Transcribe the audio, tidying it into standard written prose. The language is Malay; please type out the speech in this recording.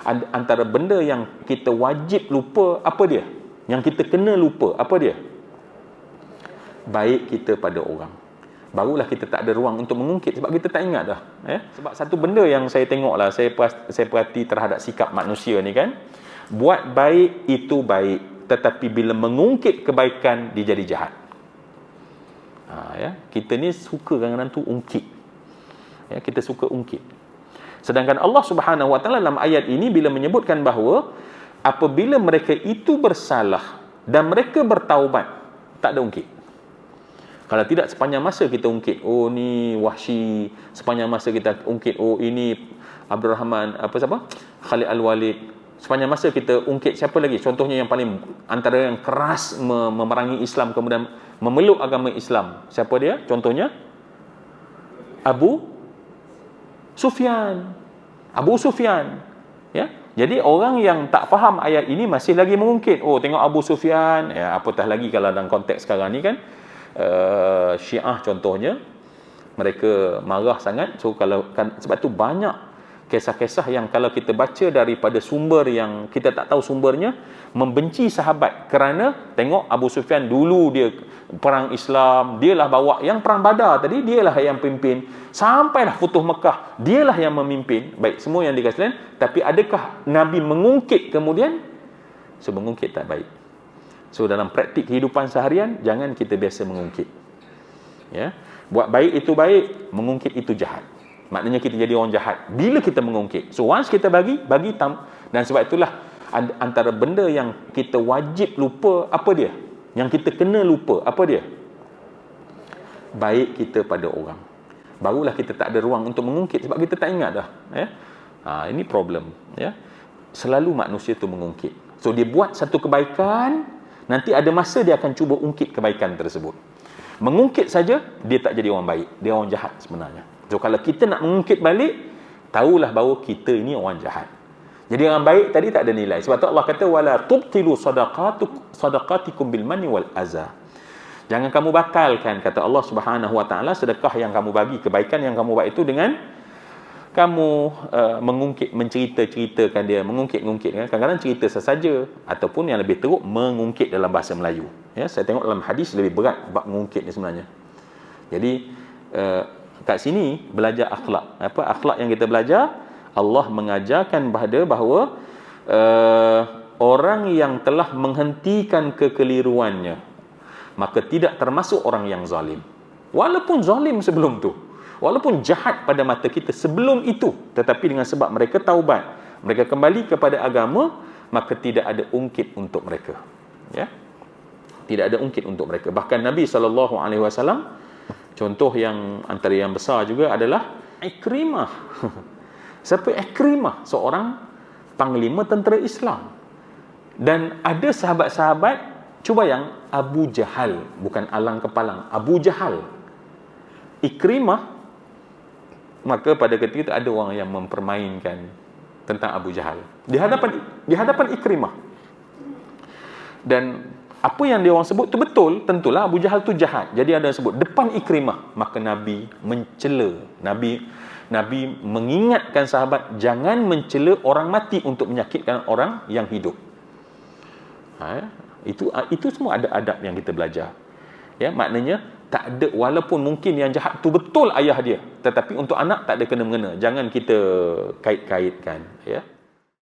Antara benda yang kita wajib lupa, apa dia? Yang kita kena lupa, apa dia? Baik kita pada orang. Barulah kita tak ada ruang untuk mengungkit, sebab kita tak ingat dah. Sebab satu benda yang saya tengok lah, saya perhati terhadap sikap manusia ni kan, buat baik itu baik, tetapi bila mengungkit kebaikan, dia jadi jahat. Kita ni suka kadang-kadang tu ungkit. Kita suka ungkit. Sedangkan Allah Subhanahu Wa Taala dalam ayat ini bila menyebutkan bahawa apabila mereka itu bersalah dan mereka bertaubat, tak ada ungkit. Kalau tidak, sepanjang masa kita ungkit, oh ni Wahsy, sepanjang masa kita ungkit, oh ini Abdul Rahman, Khalid Al-Walid, sepanjang masa kita ungkit siapa lagi, contohnya yang paling antara yang keras memerangi Islam kemudian memeluk agama Islam, siapa dia? Contohnya Abu Sufyan. Jadi orang yang tak faham ayat ini masih lagi mengungkit, oh tengok Abu Sufyan, apatah lagi kalau dalam konteks sekarang ni kan, Syiah contohnya, mereka marah sangat. So sebab tu banyak kisah-kisah yang kalau kita baca daripada sumber yang kita tak tahu sumbernya, membenci sahabat kerana tengok Abu Sufyan dulu dia perang Islam, dialah bawa yang perang Badar tadi, dialah yang pimpin sampailah Futuh Mekah, dialah yang memimpin. Baik, semua yang dikatakan, tapi adakah Nabi mengungkit kemudian? So mengungkit tak baik. So dalam praktik kehidupan seharian, jangan kita biasa mengungkit. Buat baik itu baik, mengungkit itu jahat. Maknanya kita jadi orang jahat bila kita mengungkit. So once kita bagi dan sebab itulah antara benda yang kita wajib lupa, apa dia? Yang kita kena lupa, apa dia? Baik kita pada orang. Barulah kita tak ada ruang untuk mengungkit, sebab kita tak ingat dah. Ini problem. Selalu manusia tu mengungkit. So dia buat satu kebaikan, nanti ada masa dia akan cuba ungkit kebaikan tersebut. Mengungkit saja, dia tak jadi orang baik, dia orang jahat sebenarnya. So kalau kita nak mengungkit balik, tahulah bahawa kita ini orang jahat. Jadi orang baik tadi tak ada nilai. Sebab tu Allah kata wala tubtilu sadaqatikum bil manni wal adza. Jangan kamu batalkan, kata Allah Subhanahu Wa Taala, sedekah yang kamu bagi, kebaikan yang kamu buat itu dengan kamu mengungkit, mencerita-ceritakan dia, mengungkit-ungkit kan. Kadang-kadang cerita sesaja, ataupun yang lebih teruk, mengungkit dalam bahasa Melayu. Saya tengok dalam hadis lebih berat bab mengungkit ni sebenarnya. Jadi kat sini belajar akhlak. Apa akhlak yang kita belajar? Allah mengajarkan bahawa orang yang telah menghentikan kekeliruannya, maka tidak termasuk orang yang zalim. Walaupun zalim sebelum tu, walaupun jahat pada mata kita sebelum itu, tetapi dengan sebab mereka taubat, mereka kembali kepada agama, maka tidak ada ungkit untuk mereka. Tidak ada ungkit untuk mereka. Bahkan Nabi SAW, contoh yang antara yang besar juga adalah Ikrimah. Siapa Ikrimah? Seorang panglima tentera Islam. Dan ada sahabat-sahabat, cuba yang Abu Jahal, bukan alang kepalang, Abu Jahal, Ikrimah. Maka pada ketika itu ada orang yang mempermainkan tentang Abu Jahal di hadapan Ikrimah. Dan apa yang dia orang sebut tu betul, tentulah Abu Jahal tu jahat. Jadi ada yang sebut depan Ikrimah, maka Nabi mencela. Nabi mengingatkan sahabat jangan mencela orang mati untuk menyakitkan orang yang hidup. Itu semua ada adab yang kita belajar. Maknanya tak ada, walaupun mungkin yang jahat tu betul ayah dia, tetapi untuk anak tak ada kena-mengena. Jangan kita kait-kaitkan,